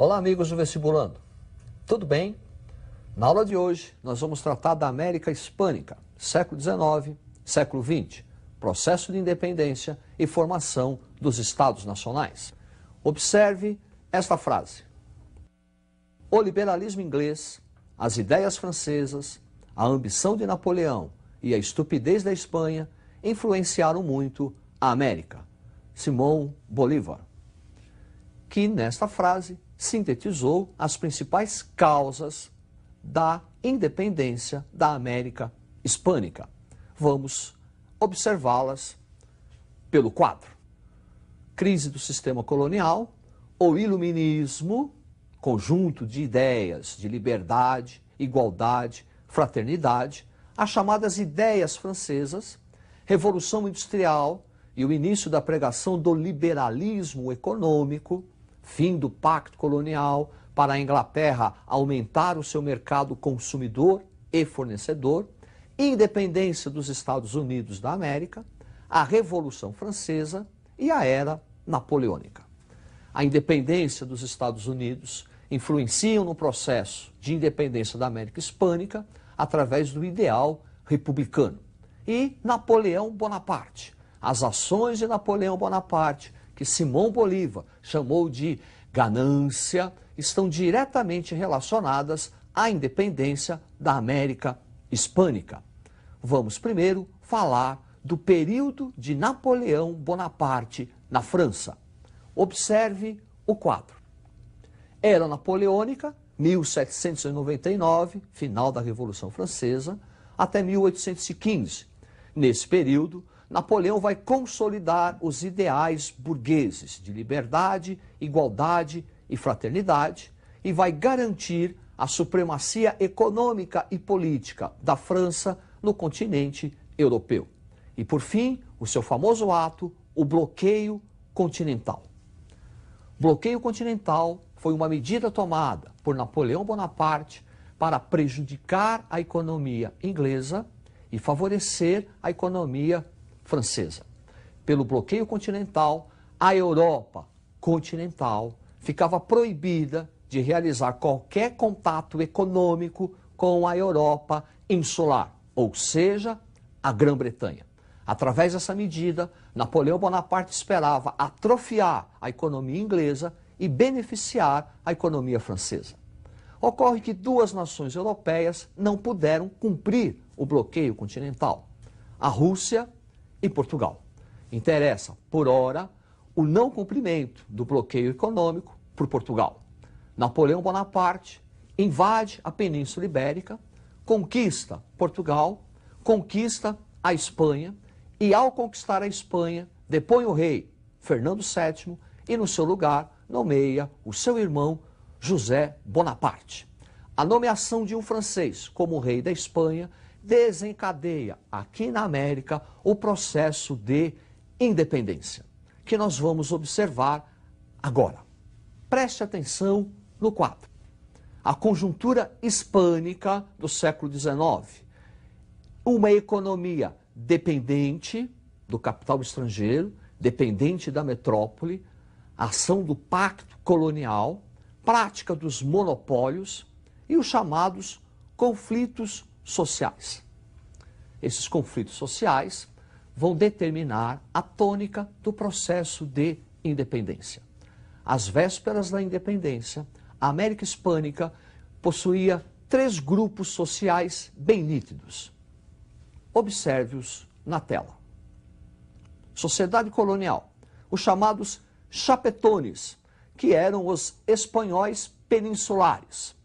Olá, amigos do Vestibulando. Tudo bem? Na aula de hoje, nós vamos tratar da América Hispânica, século XIX, século XX, processo de independência e formação dos Estados Nacionais. Observe esta frase. O liberalismo inglês, as ideias francesas, a ambição de Napoleão e a estupidez da Espanha influenciaram muito a América. Simão Bolívar, que nesta frase sintetizou as principais causas da independência da América Hispânica. Vamos observá-las pelo quadro. Crise do sistema colonial, o iluminismo, conjunto de ideias de liberdade, igualdade, fraternidade, as chamadas ideias francesas, Revolução Industrial e o início da pregação do liberalismo econômico, fim do pacto colonial para a Inglaterra aumentar o seu mercado consumidor e fornecedor, independência dos Estados Unidos da América, a Revolução Francesa e a Era Napoleônica. A independência dos Estados Unidos influenciam no processo de independência da América Hispânica através do ideal republicano. E Napoleão Bonaparte, as ações de Napoleão Bonaparte, que Simão Bolívar chamou de ganância, estão diretamente relacionadas à independência da América Hispânica. Vamos primeiro falar do período de Napoleão Bonaparte na França. Observe o quadro. Era Napoleônica, 1799, final da Revolução Francesa, até 1815. Nesse período, Napoleão vai consolidar os ideais burgueses de liberdade, igualdade e fraternidade e vai garantir a supremacia econômica e política da França no continente europeu. E, por fim, o seu famoso ato, o bloqueio continental. Bloqueio continental foi uma medida tomada por Napoleão Bonaparte para prejudicar a economia inglesa e favorecer a economia francesa. Pelo bloqueio continental, a Europa continental ficava proibida de realizar qualquer contato econômico com a Europa insular, ou seja, a Grã-Bretanha. Através dessa medida, Napoleão Bonaparte esperava atrofiar a economia inglesa e beneficiar a economia francesa. Ocorre que duas nações europeias não puderam cumprir o bloqueio continental: a Rússia e Portugal. Interessa, por ora, o não cumprimento do bloqueio econômico por Portugal. Napoleão Bonaparte invade a Península Ibérica, conquista Portugal, conquista a Espanha e, ao conquistar a Espanha, depõe o rei Fernando VII e, no seu lugar, nomeia o seu irmão José Bonaparte. A nomeação de um francês como rei da Espanha desencadeia aqui na América o processo de independência, que nós vamos observar agora. Preste atenção no quadro. A conjuntura hispânica do século XIX. Uma economia dependente do capital estrangeiro, dependente da metrópole, ação do pacto colonial, prática dos monopólios e os chamados conflitos sociais. Esses conflitos sociais vão determinar a tônica do processo de independência. Às vésperas da independência, a América Hispânica possuía três grupos sociais bem nítidos. Observe-os na tela. Sociedade colonial, os chamados chapetones, que eram os espanhóis peninsulares,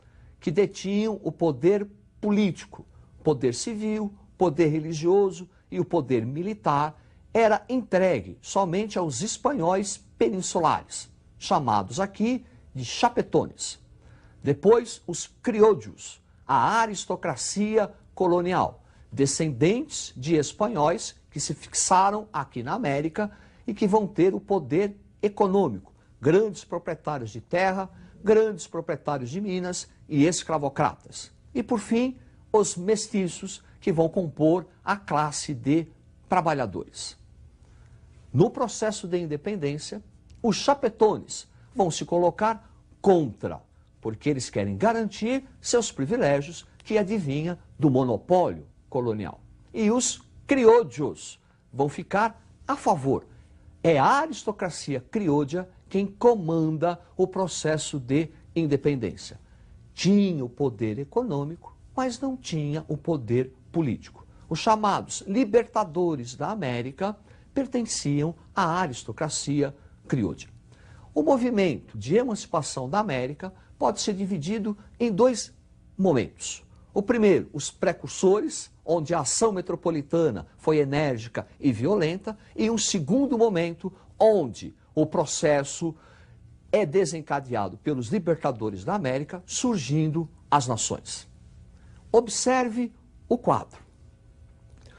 que detinham o poder político, poder civil, poder religioso e o poder militar, era entregue somente aos espanhóis peninsulares, chamados aqui de chapetones. Depois, os criollos, a aristocracia colonial, descendentes de espanhóis que se fixaram aqui na América e que vão ter o poder econômico, grandes proprietários de terra, grandes proprietários de minas e escravocratas. E, por fim, os mestiços, que vão compor a classe de trabalhadores. No processo de independência, os chapetones vão se colocar contra, porque eles querem garantir seus privilégios que adivinha do monopólio colonial. E os criollos vão ficar a favor. É a aristocracia criolha quem comanda o processo de independência. Tinha o poder econômico, mas não tinha o poder político. Os chamados libertadores da América pertenciam à aristocracia criolha. O movimento de emancipação da América pode ser dividido em dois momentos. O primeiro, os precursores, onde a ação metropolitana foi enérgica e violenta, e um segundo momento, onde o processo é desencadeado pelos libertadores da América, surgindo as nações. Observe o quadro.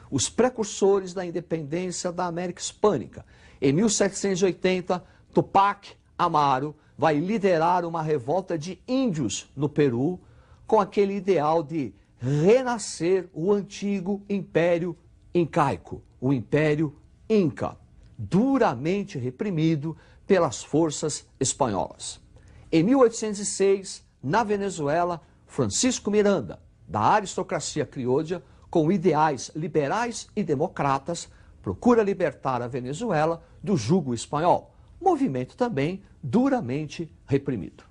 Os precursores da independência da América Hispânica. Em 1780, Tupac Amaru vai liderar uma revolta de índios no Peru, com aquele ideal de renascer o antigo Império Incaico, o Império Inca, duramente reprimido pelas forças espanholas. Em 1806, na Venezuela, Francisco Miranda, da aristocracia criolha, com ideais liberais e democratas, procura libertar a Venezuela do jugo espanhol, movimento também duramente reprimido.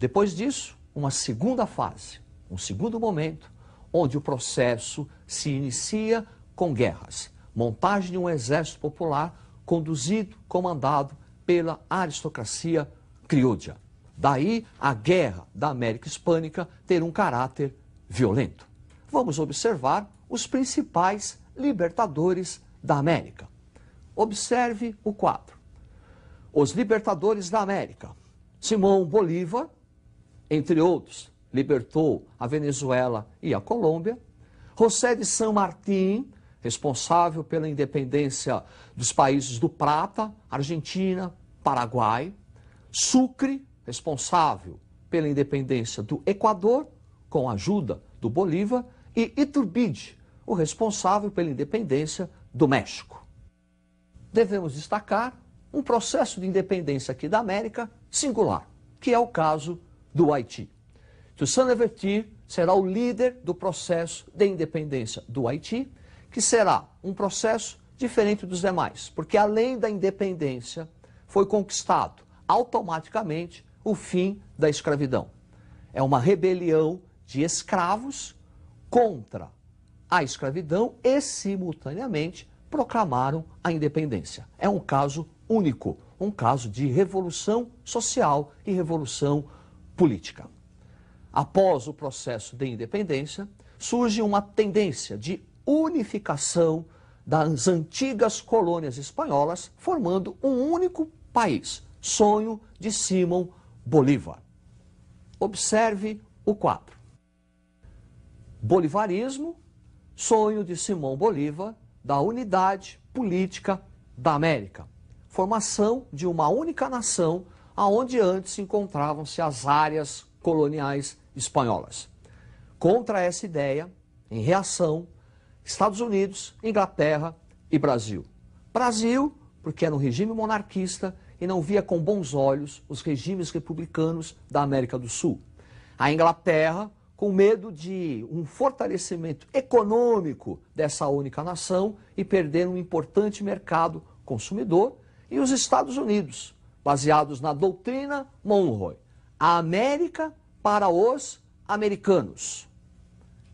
Depois disso, uma segunda fase, um segundo momento, onde o processo se inicia com guerras, montagem de um exército popular conduzido, comandado pela aristocracia criolha. Daí a guerra da América Hispânica ter um caráter violento. Vamos observar os principais libertadores da América. Observe o quadro. Os libertadores da América. Simão Bolívar, entre outros, libertou a Venezuela e a Colômbia. José de San Martín, responsável pela independência dos países do Prata, Argentina, Paraguai. Sucre, responsável pela independência do Equador, com a ajuda do Bolívar. E Iturbide, o responsável pela independência do México. Devemos destacar um processo de independência aqui da América singular, que é o caso do Haiti. Toussaint Louverture será o líder do processo de independência do Haiti, que será um processo diferente dos demais, porque além da independência, foi conquistado automaticamente o fim da escravidão. É uma rebelião de escravos contra a escravidão e, simultaneamente, proclamaram a independência. É um caso único, um caso de revolução social e revolução política. Após o processo de independência, surge uma tendência de unificação das antigas colônias espanholas, formando um único país, sonho de Simão Bolívar. Observe o quadro. Bolivarismo, sonho de Simão Bolívar, da unidade política da América. Formação de uma única nação, aonde antes encontravam-se as áreas coloniais espanholas. Contra essa ideia, em reação, Estados Unidos, Inglaterra e Brasil. Brasil, porque era um regime monarquista e não via com bons olhos os regimes republicanos da América do Sul. A Inglaterra, com medo de um fortalecimento econômico dessa única nação e perder um importante mercado consumidor, e os Estados Unidos, baseados na doutrina Monroe, a América para os americanos.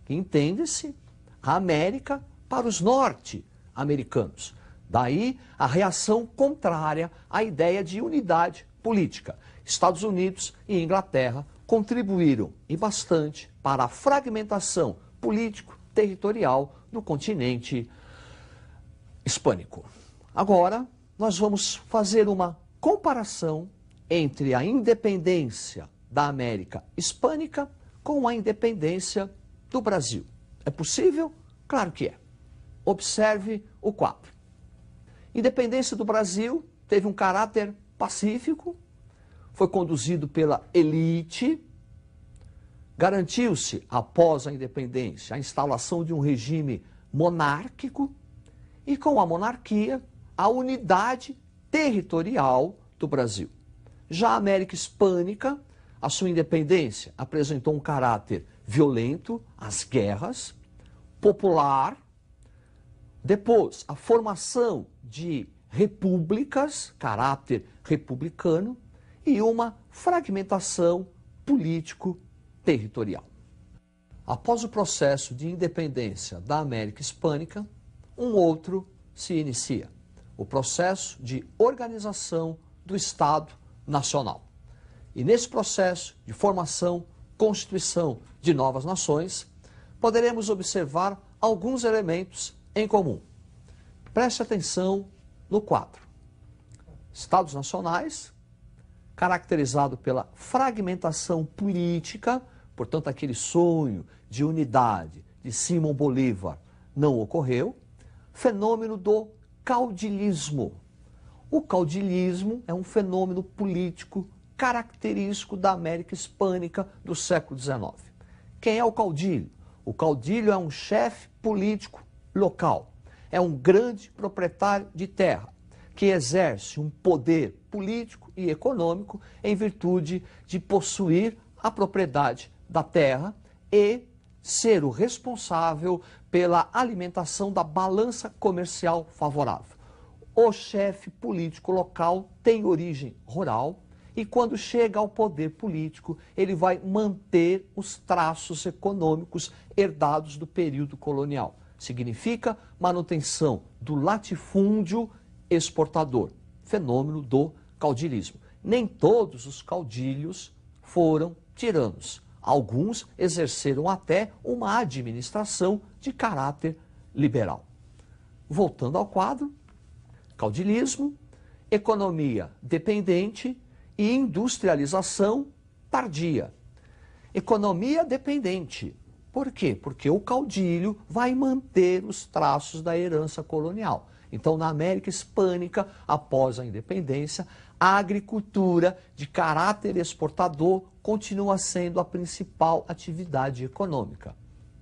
Entende-se? A América para os norte-americanos. Daí a reação contrária à ideia de unidade política. Estados Unidos e Inglaterra contribuíram e bastante para a fragmentação político-territorial do continente hispânico. Agora, nós vamos fazer uma comparação entre a independência da América Hispânica com a independência do Brasil. É possível? Claro que é. Observe o quadro. Independência do Brasil teve um caráter pacífico, foi conduzido pela elite, garantiu-se, após a independência, a instalação de um regime monárquico e, com a monarquia, a unidade territorial do Brasil. Já a América Hispânica, a sua independência apresentou um caráter violento, as guerras, popular. Depois, a formação de repúblicas, caráter republicano, e uma fragmentação político-territorial. Após o processo de independência da América Hispânica, um outro se inicia, o processo de organização do Estado Nacional. E nesse processo de formação, constituição de novas nações, poderemos observar alguns elementos em comum. Preste atenção no quadro. Estados nacionais, caracterizado pela fragmentação política, portanto aquele sonho de unidade de Simão Bolívar não ocorreu. Fenômeno do caudilismo. O caudilismo é um fenômeno político característico da América Hispânica do século XIX. Quem é o caudilho? O caudilho é um chefe político local, é um grande proprietário de terra, que exerce um poder político e econômico em virtude de possuir a propriedade da terra e ser o responsável pela alimentação da balança comercial favorável. O chefe político local tem origem rural e quando chega ao poder político, ele vai manter os traços econômicos herdados do período colonial. Significa manutenção do latifúndio exportador, fenômeno do caudilismo. Nem todos os caudilhos foram tiranos. Alguns exerceram até uma administração de caráter liberal. Voltando ao quadro, caudilismo, economia dependente e industrialização tardia. Economia dependente. Por quê? Porque o caudilho vai manter os traços da herança colonial. Então, na América Hispânica, após a independência, a agricultura de caráter exportador continua sendo a principal atividade econômica,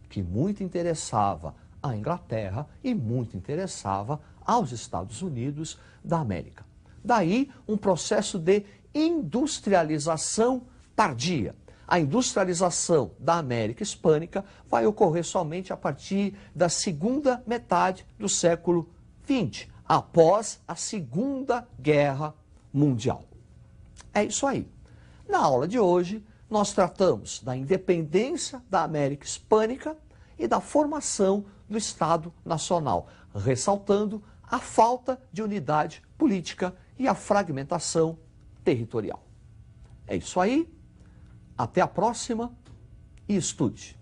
que muito interessava à Inglaterra e muito interessava aos Estados Unidos da América. Daí, um processo de industrialização tardia. A industrialização da América Hispânica vai ocorrer somente a partir da segunda metade do século XX, após a Segunda Guerra Mundial. É isso aí. Na aula de hoje, nós tratamos da independência da América Hispânica e da formação do Estado Nacional, ressaltando a falta de unidade política e a fragmentação territorial. É isso aí. Até a próxima e estude.